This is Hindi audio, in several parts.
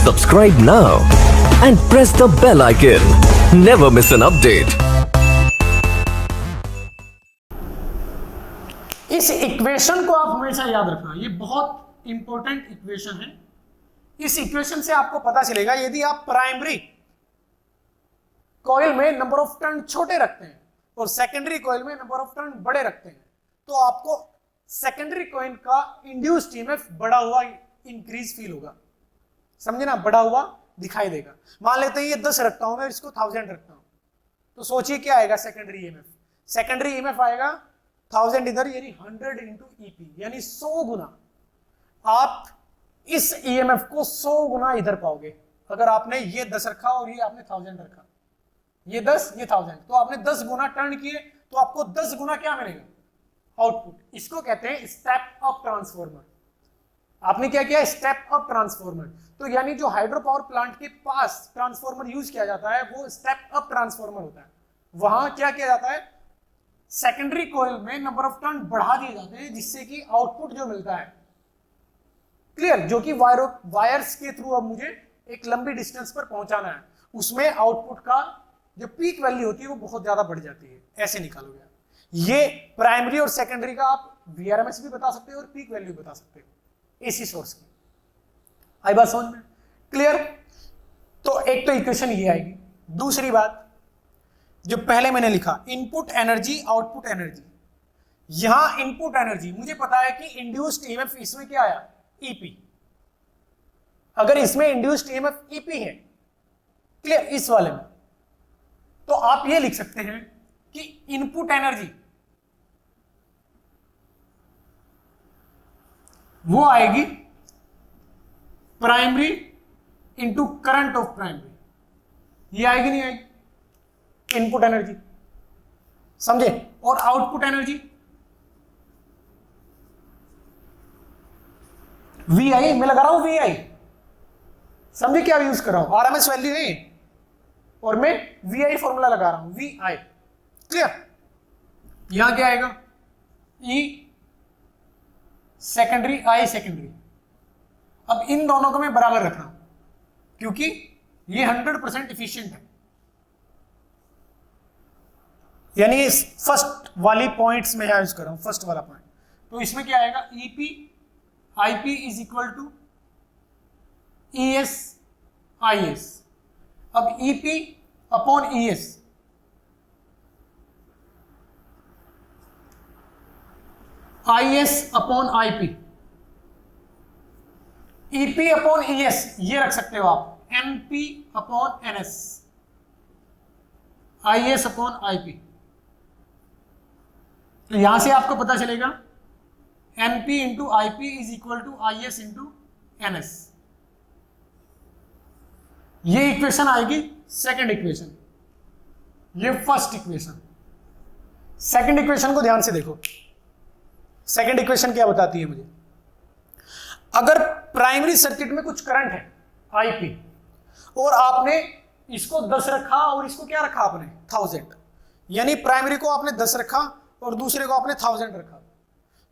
Subscribe now and press the bell icon. Never miss an update. इस इक्वेशन को आप हमेशा याद रखना, ये बहुत इंपॉर्टेंट इक्वेशन है। इस इक्वेशन से आपको पता चलेगा यदि आप प्राइमरी कॉइल में नंबर ऑफ टर्न छोटे रखते हैं और सेकेंडरी कॉइल में नंबर ऑफ टर्न बड़े रखते हैं तो आपको सेकेंडरी कॉइल का इंड्यूस्ड ईएमएफ बढ़ा हुआ इंक्रीज फील होगा। समझे ना, बढ़ा हुआ दिखाई देगा। मान लेते हैं ये 10 रखता हूं मैं, इसको 1000 रखता हूं, तो सोचिए क्या आएगा सेकेंडरी ईएमएफ। सेकेंडरी ईएमएफ आएगा 1000 इधर, यानी 100 इंटू ईपी, यानी 100 गुना आप इस ईएमएफ को 100 गुना इधर पाओगे। अगर आपने ये 10 रखा और ये आपने 1000 रखा, ये 10 ये 1000, तो आपने 10 गुना टर्न किए तो आपको 10 गुना क्या मिलेगा, आउटपुट। इसको कहते हैं स्टेप अप ट्रांसफॉर्मर। आपने क्या किया, स्टेप अप ट्रांसफॉर्मर। तो यानी जो हाइड्रो पावर प्लांट के पास ट्रांसफॉर्मर यूज किया जाता है वो स्टेप अप ट्रांसफॉर्मर होता है। वहां क्या किया जाता है, सेकेंडरी कॉइल में नंबर ऑफ टर्न बढ़ा दिए जाते हैं जिससे कि आउटपुट जो मिलता है, क्लियर, जो कि वायर्स के थ्रू अब मुझे एक लंबी डिस्टेंस पर पहुंचाना है, उसमें आउटपुट का जो पीक वैल्यू होती है वो बहुत ज्यादा बढ़ जाती है। ऐसे निकालोगे आप। ये प्राइमरी और सेकेंडरी का आप वीआरएमएस भी बता सकते हो और पीक वैल्यू बता सकते हो एसी सोर्स की। आई बात समझ में, क्लियर। तो एक तो इक्वेशन ये आएगी। दूसरी बात जो पहले मैंने लिखा, इनपुट एनर्जी आउटपुट एनर्जी। यहां इनपुट एनर्जी मुझे पता है कि इंड्यूस्ड ईएमएफ इसमें क्या आया, ईपी। अगर इसमें इंड्यूस्ड ईएमएफ ईपी है, क्लियर, इस वाले में, तो आप ये लिख सकते हैं कि इनपुट एनर्जी वो आएगी primary into current of primary. ये आएगी नहीं आएगी इनपुट एनर्जी, समझे। और आउटपुट एनर्जी वी आई, मैं लगा रहा हूं वी आई, समझे क्या यूज कर रहा हूं, आरएमएस वैल्यू है और मैं वी आई फॉर्मूला लगा रहा हूं, वी आई, क्लियर। यहां क्या आएगा, ई सेकेंडरी, आई सेकेंडरी। अब इन दोनों को मैं बराबर रख रहा हूं क्योंकि ये 100% इफिशिएंट है, यानी फर्स्ट वाली पॉइंट्स में यूज कर रहा हूं, फर्स्ट वाला पॉइंट। तो इसमें क्या आएगा, EP IP is equal to ES IS. अब EP upon ES, IS upon IP, EP upon ES ये रख सकते हो आप, NP upon NS, IS upon IP. तो यहां से आपको पता चलेगा NP into IP is equal to IS into NS. ये इक्वेशन आएगी सेकंड इक्वेशन, ये फर्स्ट इक्वेशन। सेकंड इक्वेशन को ध्यान से देखो। सेकंड इक्वेशन क्या बताती है मुझे, अगर प्राइमरी सर्किट में कुछ करंट है आईपी और आपने इसको 10 रखा और इसको क्या रखा आपने 1000, यानी प्राइमरी को आपने 10 रखा और दूसरे को आपने 1000 रखा,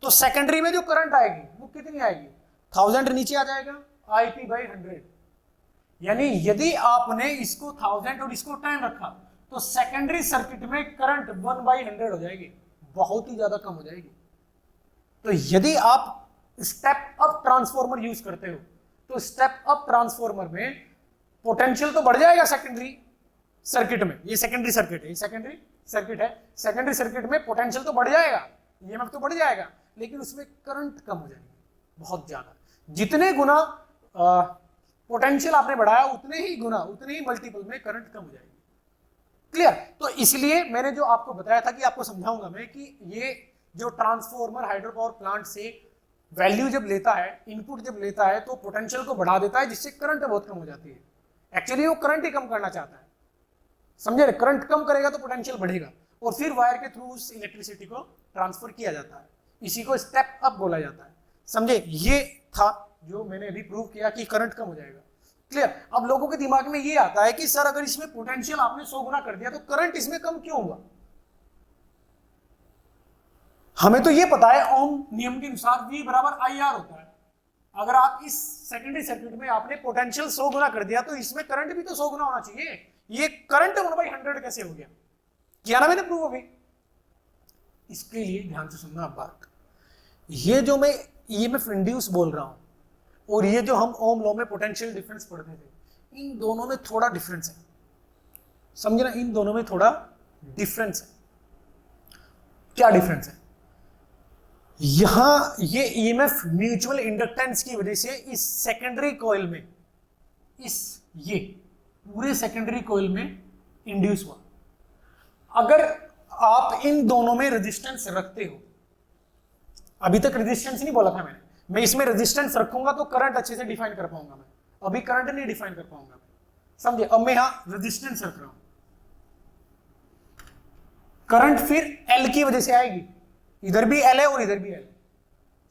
तो सेकेंडरी में जो करंट आएगी वो कितनी आएगी, 1000 नीचे आ जाएगा, आईपी बाई 100। यानी यदि आपने इसको 1000 और इसको 10 रखा तो सेकेंडरी सर्किट में करंट 1/100 हो जाएगी, बहुत ही ज्यादा कम हो जाएगी। तो यदि आप स्टेप अप ट्रांसफॉर्मर यूज करते हो तो स्टेप अप ट्रांसफॉर्मर में पोटेंशियल तो बढ़ जाएगा सेकेंडरी सर्किट में। ये सेकेंडरी सर्किट है, ये सेकेंडरी सर्किट है, सेकेंडरी सर्किट में पोटेंशियल तो बढ़ जाएगा, ईएमएफ तो बढ़ जाएगा, लेकिन उसमें करंट कम हो जाएगी बहुत ज्यादा। जितने गुना पोटेंशियल आपने बढ़ाया उतने ही मल्टीपल में करंट कम हो जाएगी, क्लियर। तो इसलिए मैंने जो आपको बताया था कि आपको समझाऊंगा मैं कि ये जो ट्रांसफॉर्मर हाइड्रो पावर प्लांट से वैल्यू जब लेता है, इनपुट जब लेता है, तो पोटेंशियल को बढ़ा देता है जिससे करंट बहुत कम हो जाती है। एक्चुअली वो करंट ही कम करना चाहता है, समझे। करंट कम करेगा तो पोटेंशियल बढ़ेगा और फिर वायर के थ्रू उस इलेक्ट्रिसिटी को ट्रांसफर किया जाता है। इसी को स्टेप अप बोला जाता है, समझे। ये था जो मैंने अभी प्रूव किया कि करंट कम हो जाएगा, क्लियर। अब लोगों के दिमाग में ये आता है कि सर अगर इसमें पोटेंशियल आपने 100 गुना कर दिया तो करंट इसमें कम क्यों हुआ। हमें तो ये पता है ओम नियम के अनुसार V बराबर IR होता है। अगर आप इस सेकेंडरी सर्किट में आपने पोटेंशियल 100 गुना कर दिया तो इसमें करंट भी तो 100 गुना होना चाहिए। ये करंट 1/100 कैसे हो गया? किया ना मैंने प्रूव अभी। इसके लिए ध्यान से सुनना आप बात। ये जो मैं ईएमएफ इंड्यूस बोल रहा हूं और ये जो हम ओम लॉ में पोटेंशियल डिफरेंस पढ़ते थे, इन दोनों में थोड़ा डिफरेंस है, समझे ना? इन दोनों में थोड़ा डिफरेंस है। क्या डिफरेंस है? यहां ये ईएमएफ म्यूचुअल इंडक्टेंस की वजह से इस सेकेंडरी कॉइल में, इस ये पूरे सेकेंडरी कॉइल में इंड्यूस हुआ। अगर आप इन दोनों में रेजिस्टेंस रखते हो, अभी तक रेजिस्टेंस नहीं बोला था मैंने, मैं इसमें रेजिस्टेंस रखूंगा तो करंट अच्छे से डिफाइन कर पाऊंगा मैं, अभी करंट नहीं डिफाइन कर पाऊंगा, समझे? अब मैं यहां रेजिस्टेंस रख रहा हूं, करंट फिर एल की वजह से आएगी, इधर भी एल है और इधर भी एल,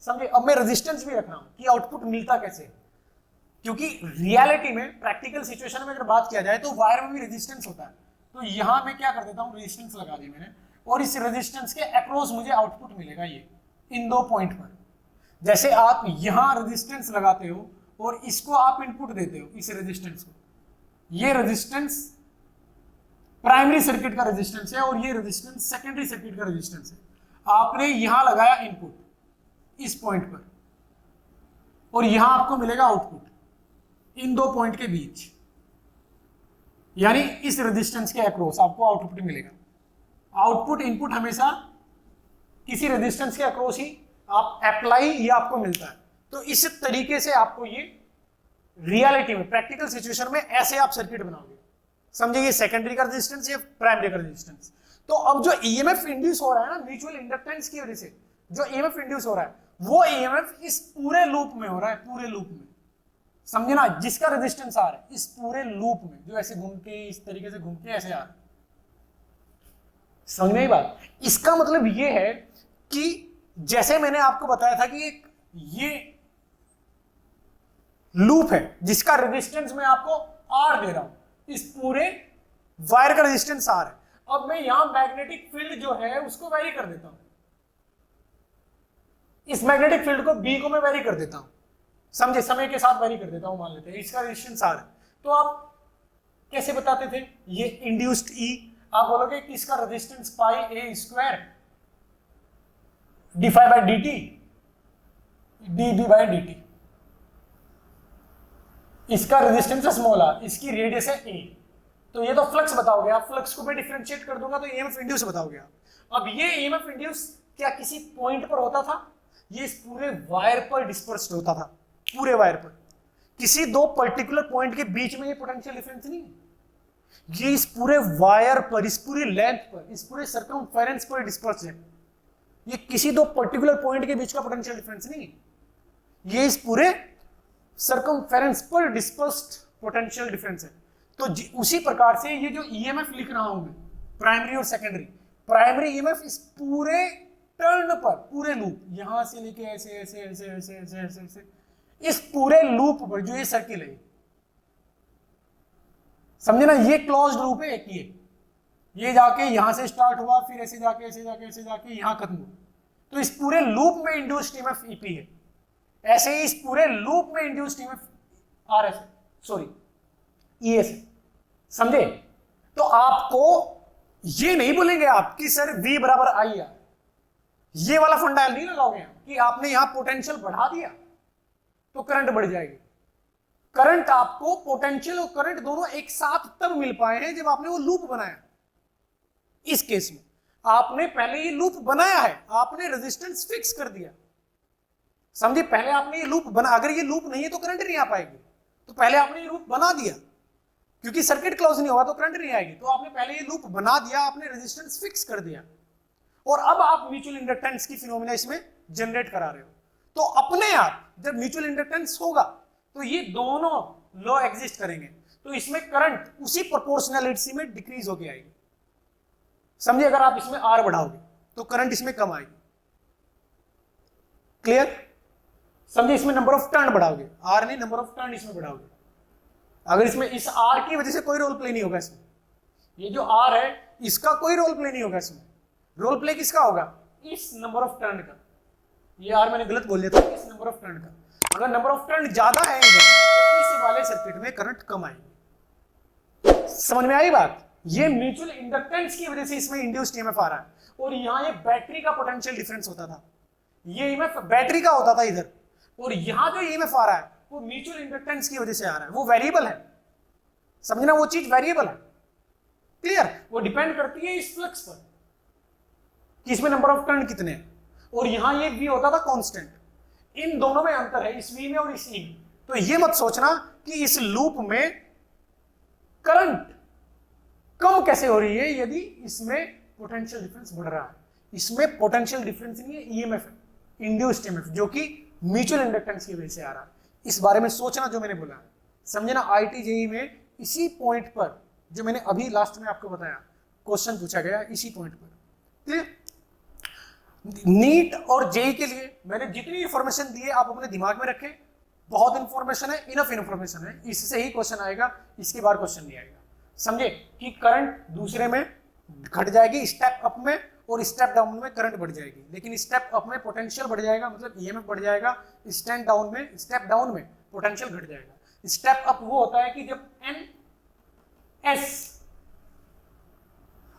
समझे? अब मैं रेजिस्टेंस भी रख रहा हूं कि आउटपुट मिलता कैसे, क्योंकि रियलिटी में प्रैक्टिकल सिचुएशन में अगर बात किया जाए तो वायर में भी रेजिस्टेंस होता है। तो यहां मैं क्या कर देता हूं, रेजिस्टेंस लगा दी मैंने, और इस रेजिस्टेंस के अक्रॉस मुझे आउटपुट मिलेगा ये इन दो पॉइंट पर। जैसे आप यहां रेजिस्टेंस लगाते हो और इसको आप इनपुट देते हो, इस रेजिस्टेंस को, ये रेजिस्टेंस प्राइमरी सर्किट का रेजिस्टेंस है और ये रेजिस्टेंस सेकेंडरी सर्किट का रेजिस्टेंस है। आपने यहां लगाया इनपुट इस पॉइंट पर और यहां आपको मिलेगा आउटपुट इन दो पॉइंट के बीच, यानी इस रेजिस्टेंस के अक्रॉस आपको आउटपुट मिलेगा। आउटपुट इनपुट हमेशा किसी रेजिस्टेंस के अक्रॉस ही आप अप्लाई, ये आपको मिलता है। तो इस तरीके से आपको ये रियलिटी में प्रैक्टिकल सिचुएशन में ऐसे आप सर्किट बनाओगे, समझे? ये सेकेंडरी का रेजिस्टेंस, ये प्राइमरी का रेजिस्टेंस। तो अब जो ईएमएफ इंड्यूस हो रहा है ना म्यूचुअल इंडक्टेंस की वजह से, जो ईएमएफ इंड्यूस हो रहा है वो ईएमएफ इस पूरे लूप में हो रहा है, पूरे लूप में, समझे ना? जिसका रेजिस्टेंस आ रहा है इस पूरे लूप में, जो ऐसे घूम के इस तरीके से घूम के ऐसे आ रहा है, समझ में आई बात? इसका मतलब ये है कि जैसे मैंने आपको बताया था कि ये लूप है जिसका रेजिस्टेंस मैं आपको आर दे रहा हूं, इस पूरे वायर का रेजिस्टेंस आर है। अब मैं यहां मैग्नेटिक फील्ड जो है उसको वेरी कर देता हूं, इस मैग्नेटिक फील्ड को बी को मैं वेरी कर देता हूं, समझे? समय के साथ वेरी कर देता हूं, मान लेते हैं इसका रेजिस्टेंस आर है। तो आप कैसे बताते थे? ये इंड्यूस्ड ई, आप बोलोगे कि इसका resistance pi A square D phi by D T D B by D T, इसका रेजिस्टेंस है स्मॉल आर, इसकी रेडियस है ए। तो ये तो फ्लक्स बताओगे आप, फ्लक्स को मैं डिफरेंशिएट कर दूंगा तो ईएमएफ इंड्यूस बताओगे आप। अब ये ईएमएफ इंड्यूस क्या किसी पॉइंट पर होता था? ये इस पूरे वायर पर डिस्पर्स्ड होता था, पूरे वायर पर, किसी दो पर्टिकुलर पॉइंट के बीच में ये पोटेंशियल डिफरेंस नहीं, ये इस पूरे वायर पर, इस पूरी लेंथ पर, इस पूरे सर्कमफेरेंस पर डिस्पर्स्ड है। ये किसी दो पर्टिकुलर पॉइंट के बीच का पोटेंशियल डिफरेंस नहीं, ये इस पूरे सर्कमफेरेंस पर डिस्पर्स्ड पोटेंशियल डिफरेंस है। तो उसी प्रकार से ये जो ईएमएफ लिख रहा हूं मैं, प्राइमरी और सेकेंडरी, प्राइमरी ईएमएफ इस पूरे टर्न पर, पूरे लूप, यहां से लेके ऐसे ऐसे ऐसे ऐसे ऐसे ऐसे ऐसे इस पूरे लूप पर जो ये सर्किल है, समझे ना? ये क्लोज्ड लूप है एक, ये जाके यहां से स्टार्ट हुआ, फिर ऐसे जाके ऐसे जाके ऐसे जाके यहां खत्म हुआ। तो इस पूरे लूप में इंड्यूस्ड ईएमएफ ईपी है। ऐसे ही इस पूरे लूप में इंड्यूस्ड ईएमएफ आरएस है, सॉरी ईएस है, समझे? तो आपको ये नहीं बोलेंगे आप कि सर V बराबर आई आर, ये वाला फंडा नहीं लगाओगे कि आपने यहां पोटेंशियल बढ़ा दिया तो करंट बढ़ जाएगी। करंट आपको, पोटेंशियल और करंट दोनों एक साथ तब मिल पाए हैं जब आपने वो लूप बनाया। इस केस में आपने पहले ये लूप बनाया है, आपने रेजिस्टेंस फिक्स कर दिया, समझे? पहले आपने ये लूप बना, अगर ये लूप नहीं है तो करंट नहीं आ पाएगी, तो पहले आपने ये लूप बना दिया, क्योंकि सर्किट क्लोज नहीं होगा तो करंट नहीं आएगी। तो आपने पहले ये लूप बना दिया, आपने रेजिस्टेंस फिक्स कर दिया, और अब आप म्यूचुअल इंडक्टेंस की फिनोमिना इसमें जनरेट करा रहे हो। तो अपने आप जब म्यूचुअल इंडक्टेंस होगा तो ये दोनों लॉ एग्जिस्ट करेंगे, तो इसमें करंट उसी प्रोपोर्शनलिटी में डिक्रीज होके आएगी, समझिए? अगर आप इसमें आर बढ़ाओगे तो करंट इसमें कम आएगी, क्लियर? समझिए? इसमें नंबर ऑफ टर्न बढ़ाओगे, आर नहीं, नंबर ऑफ टर्न इसमें बढ़ाओगे। अगर इसमें इस आर की वजह से कोई रोल प्ले नहीं होगा इसमें, ये जो आर है इसका कोई रोल प्ले नहीं होगा इसमें। रोल प्ले किसका होगा? इस नंबर ऑफ टर्न का। ये आर मैंने गलत बोल दिया था, इस नंबर ऑफ टर्न का। अगर नंबर ऑफ टर्न ज्यादा है इधर तो इस वाले सर्किट में करंट कम आएगी। समझ में आई बात? ये म्यूचुअल इंडक्टेंस की वजह से इसमें इंड्यूस्ड ईएमएफ आ रहा है, और यहाँ ये बैटरी का पोटेंशियल डिफरेंस होता था, ये ईएमएफ बैटरी का होता था इधर, और यहाँ जो ईएमएफ आ रहा है वो म्यूचुअल इंडक्टेंस की वजह से आ रहा है, वो वेरिएबल है। समझना, वो चीज वेरिएबल है। क्लियर? वो डिपेंड करती है इस फ्लक्स पर कि इसमें नंबर ऑफ टर्न कितने हैं, और यहां ये V होता था कांस्टेंट। इन दोनों में अंतर है, इस V में और इस E में। तो ये मत सोचना कि इस लूप में करंट कम कैसे हो रही है यदि इसमें पोटेंशियल डिफरेंस बढ़ रहा है। इसमें पोटेंशियल डिफरेंस नहीं है, ईएमएफ है, इंड्यूस्ड ईएमएफ, जो कि म्यूचुअल इंडक्टेंस की वजह से आ रहा है। इस बारे में सोचना जो मैंने बोला है, समझे ना। आईटी जेई में इसी पॉइंट पर, जो मैंने अभी लास्ट में आपको बताया, क्वेश्चन पूछा गया इसी पॉइंट पर। क्लियर? नीट और जेई के लिए मैंने जितनी इंफॉर्मेशन दी है आप अपने दिमाग में रखें। बहुत इंफॉर्मेशन है, इनफ इंफॉर्मेशन है, इससे ही क्वेश्चन आएगा, इसके बाद क्वेश्चन नहीं आएगा। समझे कि करंट दूसरे में घट जाएगी, स्टेप अप में, और स्टेप डाउन में करंट बढ़ जाएगी, लेकिन स्टेप अप में पोटेंशियल बढ़ जाएगा, मतलब ईएमएफ बढ़ जाएगा। स्टेप डाउन में पोटेंशियल घट जाएगा। स्टेप अप वो होता है कि जब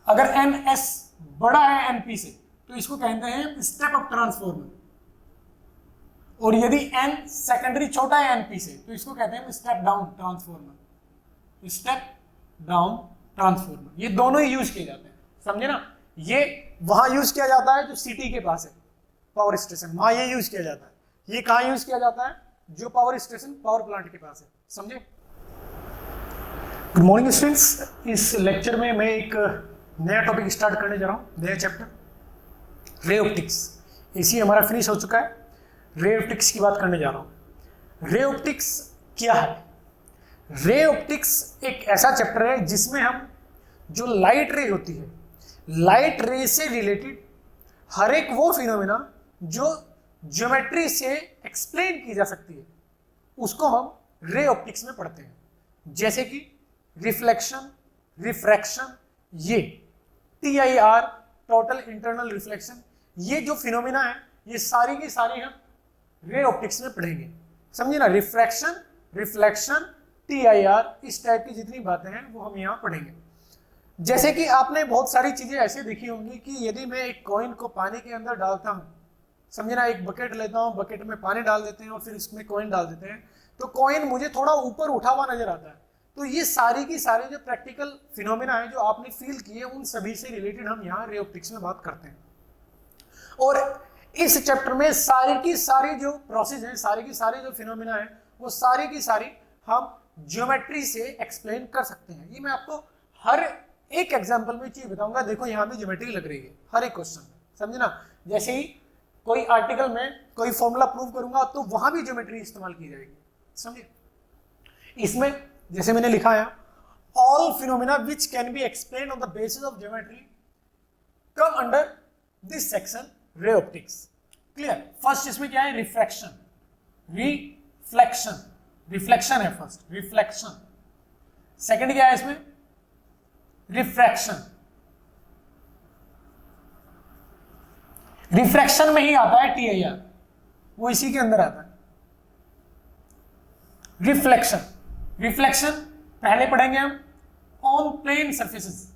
अगर NS बड़ा है NP से तो इसको कहते हैं स्टेप अप ट्रांसफॉर्मर, और यदि N सेकेंडरी छोटा है NP से तो इसको कहते हैं step down transformer. Step down transformer, ये दोनों ही यूज किए जाते हैं। समझे ना? ये वहां यूज किया जाता है जो सिटी के पास है, पावर स्टेशन, वहां ये यूज किया जाता है। ये कहां यूज किया जाता है? जो पावर स्टेशन, पावर प्लांट के पास है। समझे? गुड मॉर्निंग स्टूडेंट्स, इस लेक्चर में मैं एक नया टॉपिक स्टार्ट करने जा रहा हूँ, नया चैप्टर, रे ऑप्टिक्स। इसी हमारा फिनिश हो चुका है, रे ऑप्टिक्स की बात करने जा रहा हूँ। रे ऑप्टिक्स क्या है? रे ऑप्टिक्स एक ऐसा चैप्टर है जिसमें हम जो लाइट रे होती है, लाइट रे से रिलेटेड हर एक वो फिनोमेना जो ज्योमेट्री से एक्सप्लेन की जा सकती है, उसको हम रे ऑप्टिक्स में पढ़ते हैं। जैसे कि रिफ्लेक्शन, रिफ्रैक्शन, ये TIR, टोटल इंटरनल रिफ्लेक्शन, ये जो फिनोमेना है ये सारी की सारी हम रे ऑप्टिक्स में पढ़ेंगे। समझिए ना? रिफ्रैक्शन, रिफ्लेक्शन, TIR, इस टाइप की जितनी बातें हैं वो हम यहाँ पढ़ेंगे। जैसे कि आपने बहुत सारी चीजें ऐसे देखी होंगी कि यदि मैं एक कॉइन को पानी के अंदर डालता हूँ, समझे ना, एक बकेट लेता हूँ, बकेट में पानी डाल देते हैं और फिर इसमें कॉइन डाल देते हैं, तो कॉइन मुझे थोड़ा ऊपर उठा हुआ नजर आता है। तो ये सारी की सारी जो प्रैक्टिकल फिनोमेना है जो आपने फील किए, उन सभी से रिलेटेड हम यहाँ रे ऑप्टिक्स में बात करते हैं। और इस चैप्टर में सारी की सारी जो प्रोसेस है, सारी की सारी जो फिनोमेना है, वो सारी की सारी हम ज्योमेट्री से एक्सप्लेन कर सकते हैं। ये मैं आपको हर एक एग्जाम्पल में चीज बताऊंगा। देखो यहाँ भी ज्योमेट्री लग रही है हर एक क्वेश्चन में, समझे ना? जैसे ही कोई आर्टिकल में कोई फॉर्मूला प्रूव करूंगा तो वहां भी ज्योमेट्री इस्तेमाल की जाएगी। समझे? इसमें जैसे मैंने लिखा है, all phenomena which can be explain on the basis of geometry come under this section ray optics. Clear? First इसमें क्या है? रिफ्रैक्शन, रिफ्लेक्शन, रिफ्लेक्शन है फर्स्ट, रिफ्लेक्शन। सेकंड क्या है इसमें? रिफ्रैक्शन। रिफ्रैक्शन में ही आता है TIR, वो इसी के अंदर आता है। रिफ्लेक्शन, रिफ्लेक्शन पहले पढ़ेंगे हम ऑन प्लेन सरफेसेस,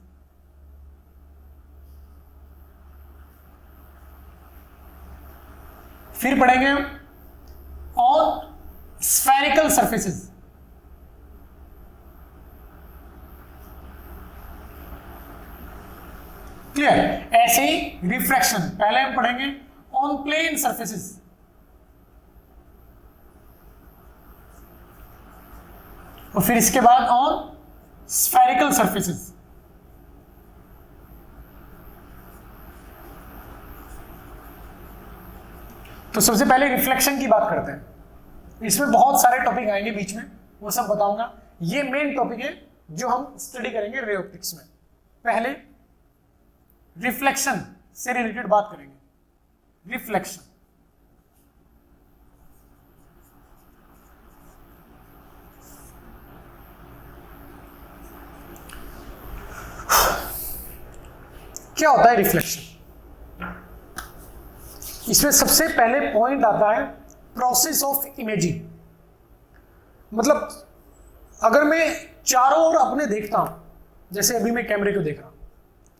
फिर पढ़ेंगे हम ऑन स्फेरिकल सरफेसेस, क्लियर? ऐसे ही रिफ्रैक्शन पहले हम पढ़ेंगे ऑन प्लेन सरफेसेस, और फिर इसके बाद ऑन स्फेरिकल सरफेसेस। तो सबसे पहले रिफ्लेक्शन की बात करते हैं। इसमें बहुत सारे टॉपिक आएंगे बीच में, वो सब बताऊंगा। ये मेन टॉपिक है जो हम स्टडी करेंगे रे ऑप्टिक्स में। पहले रिफ्लेक्शन से रिलेटेड बात करेंगे। रिफ्लेक्शन, क्या होता है रिफ्लेक्शन? इसमें सबसे पहले पॉइंट आता है प्रोसेस ऑफ इमेजिंग, मतलब अगर मैं चारों ओर अपने देखता हूं, जैसे अभी मैं कैमरे को देख रहा हूं,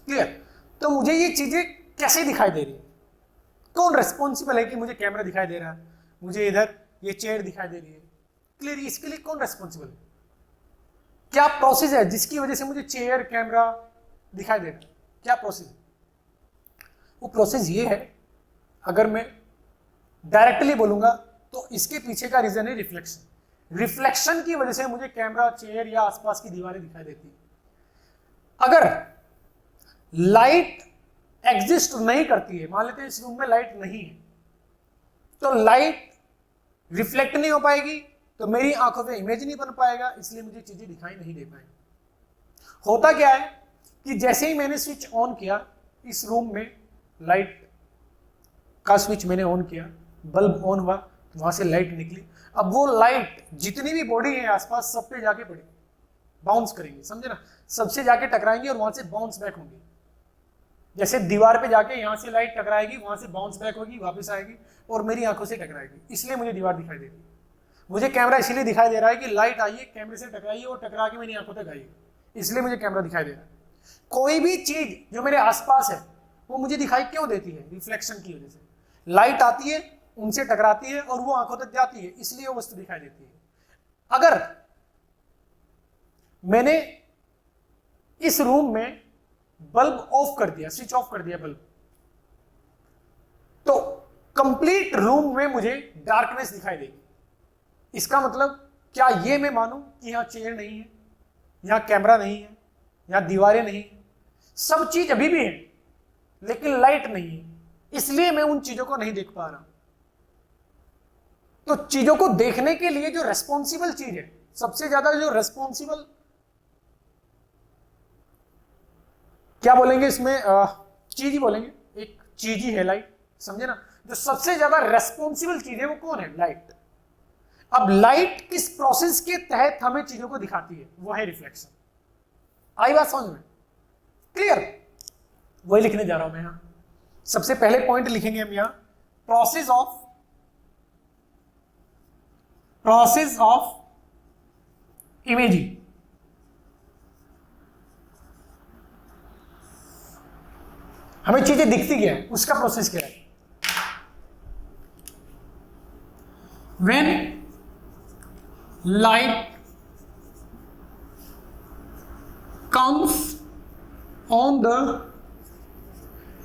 क्लियर, तो मुझे ये चीजें कैसे दिखाई दे रही है, कौन रेस्पॉन्सिबल है कि मुझे कैमरा दिखाई दे रहा है, मुझे इधर ये चेयर दिखाई दे रही है, क्लियर, इसके लिए कौन रेस्पॉन्सिबल है, क्या प्रोसेस है जिसकी वजह से मुझे चेयर कैमरा दिखाई दे रहा है, क्या प्रोसेस है? वो प्रोसेस ये है, अगर मैं डायरेक्टली बोलूंगा तो इसके पीछे का रीजन है रिफ्लेक्शन। रिफ्लेक्शन की वजह से मुझे कैमरा, चेयर या आसपास की दीवारें दिखाई देती है। अगर लाइट एग्जिस्ट नहीं करती है, मान लेते हैं इस रूम में लाइट नहीं है, तो लाइट रिफ्लेक्ट नहीं हो पाएगी, तो मेरी आंखों पे इमेज नहीं बन पाएगा, इसलिए मुझे चीजें दिखाई नहीं दे पाएंगी। होता क्या है कि जैसे ही मैंने स्विच ऑन किया, इस रूम में लाइट का स्विच मैंने ऑन किया, बल्ब ऑन हुआ, तो वहां से लाइट निकली। अब वो लाइट जितनी भी बॉडी है आसपास, सब पे जाके पड़ेगी, बाउंस करेंगे, समझे ना, सबसे जाके टकराएंगे और वहां से बाउंस बैक होंगे। जैसे दीवार पे जाके यहां से लाइट टकराएगी, वहां से बाउंस बैक होगी, वापस आएगी और मेरी आंखों से टकराएगी, इसलिए मुझे दीवार दिखाई देती है। मुझे कैमरा इसलिए दिखाई दे रहा है कि लाइट आई है, कैमरे से टकराई है और टकरा के मेरी आंखों तक आई है, इसलिए मुझे कैमरा दिखाई दे रहा है। कोई भी चीज जो मेरे आसपास है वो मुझे दिखाई क्यों देती है? रिफ्लेक्शन की वजह से। लाइट आती है, उनसे टकराती है और वो आंखों तक जाती है, इसलिए वो वस्तु दिखाई देती है। अगर मैंने इस रूम में बल्ब ऑफ कर दिया, स्विच ऑफ कर दिया बल्ब, तो कंप्लीट रूम में मुझे डार्कनेस दिखाई देगी। इसका मतलब क्या ये मैं मानूं कि यहां चेयर नहीं है, यहां कैमरा नहीं है, यहां दीवारें नहीं है? सब चीज अभी भी है लेकिन लाइट नहीं है, इसलिए मैं उन चीजों को नहीं देख पा रहा। तो चीजों को देखने के लिए जो रेस्पॉन्सिबल चीज है, सबसे ज्यादा जो रेस्पॉन्सिबल, क्या बोलेंगे इसमें, चीज ही बोलेंगे, एक चीज ही है लाइट, समझे ना। जो सबसे ज्यादा रेस्पॉन्सिबल चीज है वो कौन है? लाइट। अब लाइट किस प्रोसेस के तहत हमें चीजों को दिखाती है? वो है रिफ्लेक्शन। आई बात समझ में? क्लियर? वही लिखने जा रहा हूं मैं यहां। सबसे पहले पॉइंट लिखेंगे हम यहां, प्रोसेस ऑफ इमेजिंग। हमें चीजें दिखती क्या है, उसका प्रोसेस क्या है? When light comes on the,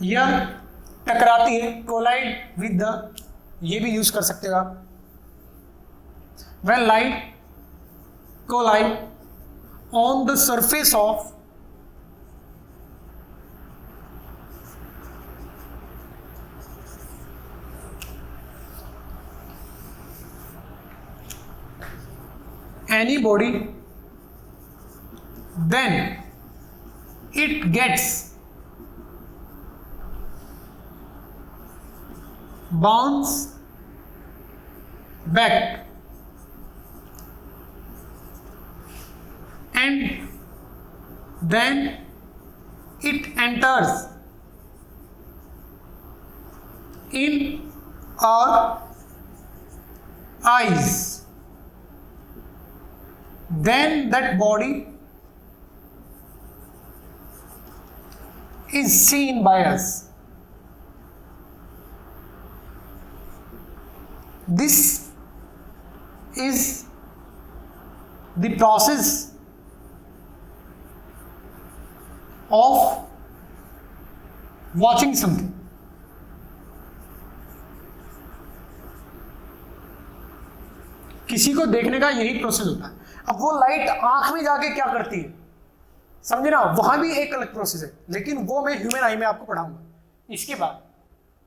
या टकराती है, कोलाइड विद द, ये भी यूज कर सकते हो आप। When light collide on the surface of any body, then it gets bounce back and then it enters in our eyes. Then that body is seen by us. This is the process of watching something. किसी को देखने का यही प्रोसेस होता है। अब वो लाइट आंख में जाके क्या करती है, समझे ना, वहां भी एक अलग प्रोसेस है, लेकिन वो मैं ह्यूमन आई में आपको पढ़ाऊंगा इसके बाद,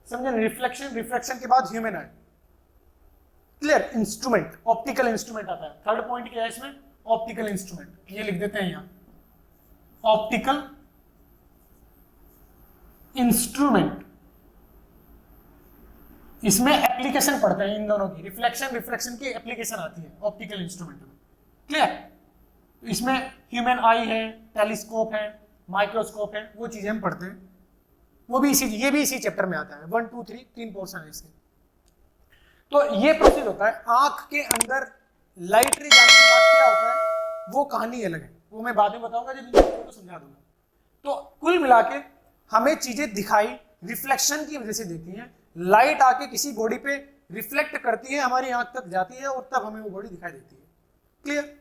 समझे। रिफ्लेक्शन के बाद ह्यूमन आई। क्लियर? इंस्ट्रूमेंट, ऑप्टिकल इंस्ट्रूमेंट आता है। थर्ड पॉइंट क्या है इसमें? Optical instrument. ये लिख देते हैं यहां, ऑप्टिकल इंस्ट्रूमेंट। इसमें एप्लीकेशन पढ़ते हैं इन दोनों की, रिफ्लेक्शन की एप्लीकेशन आती है ऑप्टिकल इंस्ट्रूमेंट में। क्लियर? इसमें ह्यूमन आई है, टेलीस्कोप है, माइक्रोस्कोप है, वो चीजें हम पढ़ते हैं। वो भी ये भी इसी चैप्टर में आता है। 1 2 3 3 पोर्शन है इसके। तो ये प्रोसेस होता है। आंख के अंदर लाइट रे जाने के बाद क्या होता है वो कहानी अलग है, वो मैं बाद में बताऊंगा, जब इनको समझा दूंगा। तो कुल मिला के हमें चीजें दिखाई रिफ्लेक्शन की वजह से देती हैं। लाइट आके किसी बॉडी पे रिफ्लेक्ट करती है, हमारी आंख तक जाती है और तब हमें वो बॉडी दिखाई देती है। क्लियर?